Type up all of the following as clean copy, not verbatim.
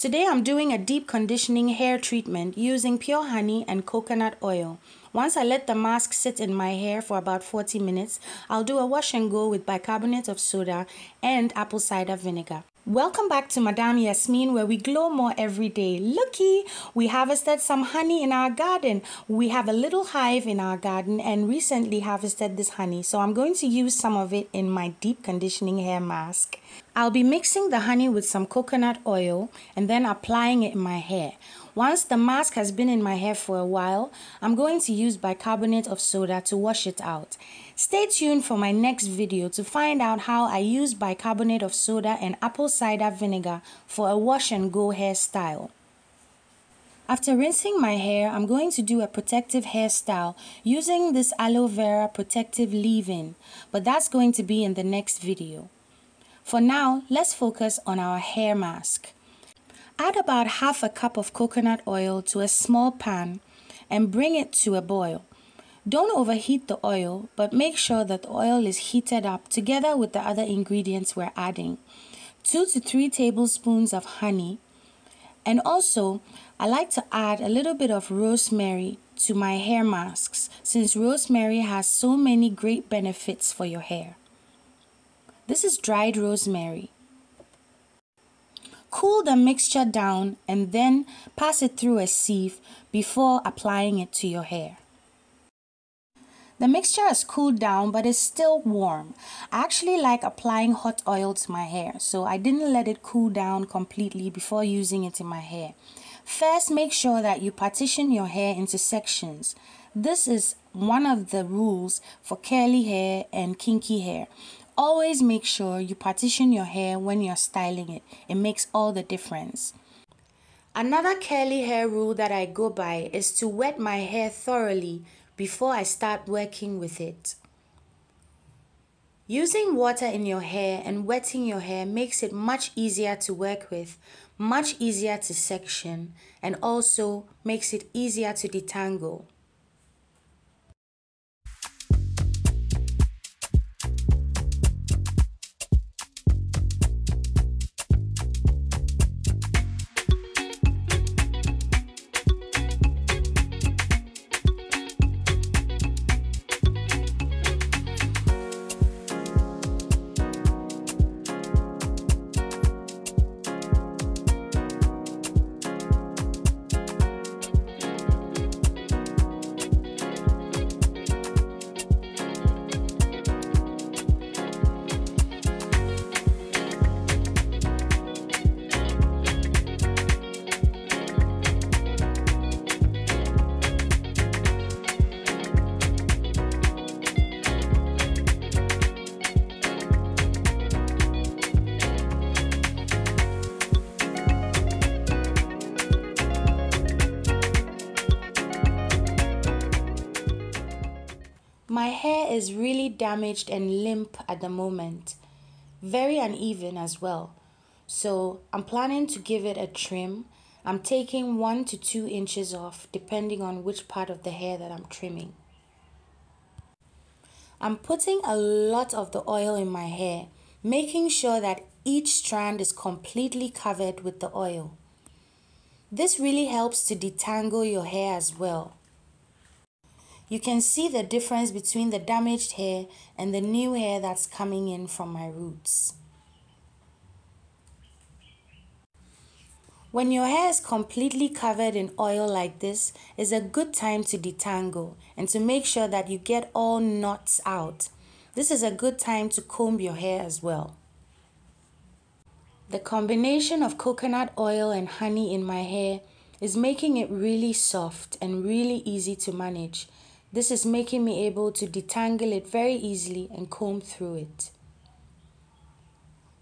Today I'm doing a deep conditioning hair treatment using pure honey and coconut oil. Once I let the mask sit in my hair for about 40 minutes, I'll do a wash and go with bicarbonate of soda and apple cider vinegar. Welcome back to Madame Yasmin, where we glow more every day. Looky, we harvested some honey in our garden. We have a little hive in our garden and recently harvested this honey, so I'm going to use some of it in my deep conditioning hair mask. I'll be mixing the honey with some coconut oil and then applying it in my hair. Once the mask has been in my hair for a while, I'm going to use bicarbonate of soda to wash it out. Stay tuned for my next video to find out how I use bicarbonate of soda and apple cider vinegar for a wash and go hairstyle. After rinsing my hair, I'm going to do a protective hairstyle using this aloe vera protective leave-in, but that's going to be in the next video. For now, let's focus on our hair mask. Add about half a cup of coconut oil to a small pan and bring it to a boil. Don't overheat the oil, but make sure that the oil is heated up together with the other ingredients we're adding. 2 to 3 tablespoons of honey. And also, I like to add a little bit of rosemary to my hair masks, since rosemary has so many great benefits for your hair. This is dried rosemary. Cool the mixture down and then pass it through a sieve before applying it to your hair. The mixture has cooled down but is still warm. I actually like applying hot oil to my hair, so I didn't let it cool down completely before using it in my hair. First, make sure that you partition your hair into sections. This is one of the rules for curly hair and kinky hair. Always make sure you partition your hair when you're styling it. It makes all the difference. Another curly hair rule that I go by is to wet my hair thoroughly before I start working with it. Using water in your hair and wetting your hair makes it much easier to work with, much easier to section, and also makes it easier to detangle. My hair is really damaged and limp at the moment, very uneven as well. So I'm planning to give it a trim. I'm taking 1 to 2 inches off depending on which part of the hair that I'm trimming. I'm putting a lot of the oil in my hair, making sure that each strand is completely covered with the oil. This really helps to detangle your hair as well. You can see the difference between the damaged hair and the new hair that's coming in from my roots. When your hair is completely covered in oil like this, is a good time to detangle and to make sure that you get all knots out. This is a good time to comb your hair as well. The combination of coconut oil and honey in my hair is making it really soft and really easy to manage. This is making me able to detangle it very easily and comb through it.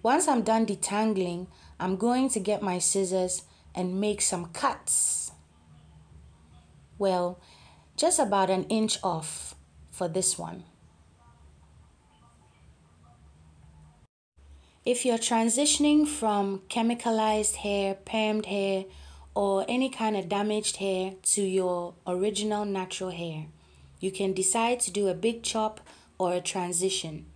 Once I'm done detangling, I'm going to get my scissors and make some cuts. Well, just about 1 inch off for this one. If you're transitioning from chemicalized hair, permed hair, or any kind of damaged hair to your original natural hair, you can decide to do a big chop or a transition.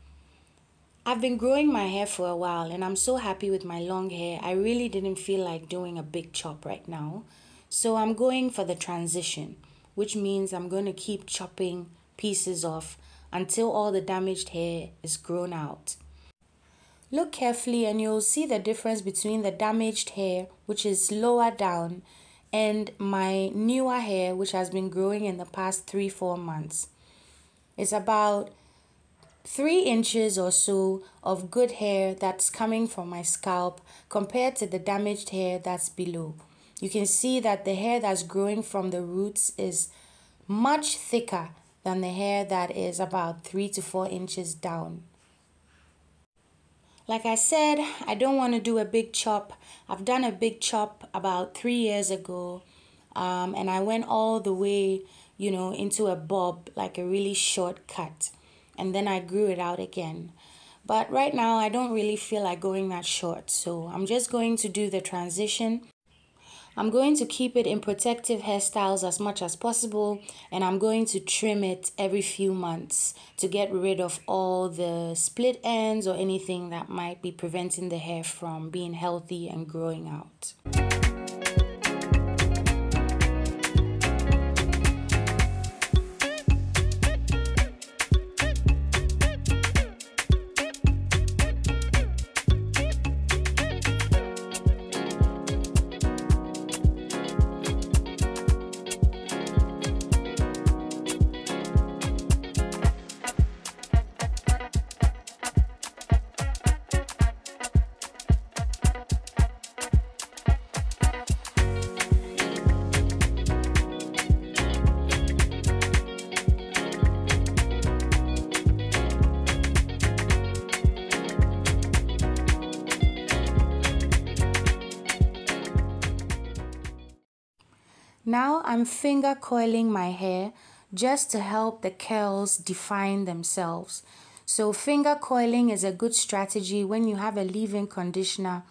I've been growing my hair for a while and I'm so happy with my long hair. I really didn't feel like doing a big chop right now. So I'm going for the transition, which means I'm going to keep chopping pieces off until all the damaged hair is grown out. Look carefully and you'll see the difference between the damaged hair, which is lower down, and my newer hair, which has been growing in the past 3-4 months. It's about 3 inches or so of good hair that's coming from my scalp compared to the damaged hair that's below. You can see that the hair that's growing from the roots is much thicker than the hair that is about 3 to 4 inches down. Like I said, I don't want to do a big chop. I've done a big chop about 3 years ago, and I went all the way, into a bob, like a really short cut, and then I grew it out again. But right now, I don't really feel like going that short, so I'm just going to do the transition. I'm going to keep it in protective hairstyles as much as possible, and I'm going to trim it every few months to get rid of all the split ends or anything that might be preventing the hair from being healthy and growing out. Now I'm finger coiling my hair just to help the curls define themselves. So finger coiling is a good strategy when you have a leave-in conditioner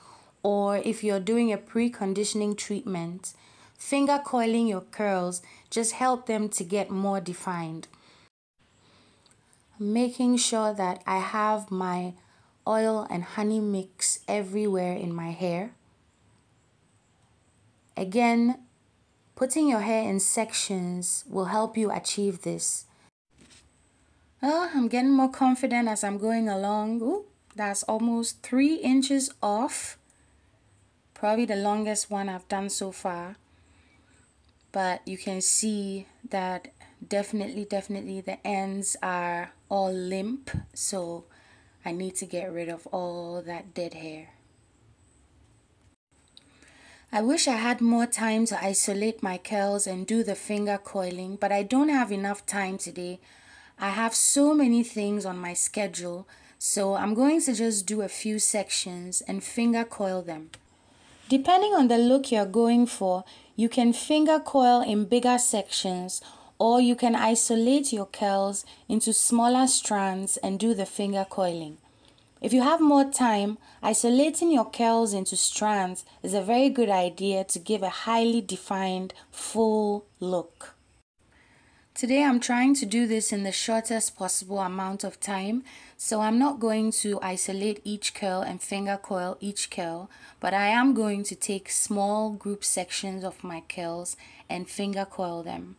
or if you're doing a pre-conditioning treatment. Finger coiling your curls just help them to get more defined. Making sure that I have my oil and honey mix everywhere in my hair. Again, putting your hair in sections will help you achieve this. I'm getting more confident as I'm going along. Ooh, that's almost 3 inches off. Probably the longest one I've done so far. But you can see that definitely the ends are all limp. So I need to get rid of all that dead hair. I wish I had more time to isolate my curls and do the finger coiling, but I don't have enough time today. I have so many things on my schedule, so I'm going to just do a few sections and finger coil them. Depending on the look you're going for, you can finger coil in bigger sections or you can isolate your curls into smaller strands and do the finger coiling. If you have more time, isolating your curls into strands is a very good idea to give a highly defined, full look. Today I'm trying to do this in the shortest possible amount of time, so I'm not going to isolate each curl and finger coil each curl, but I am going to take small group sections of my curls and finger coil them.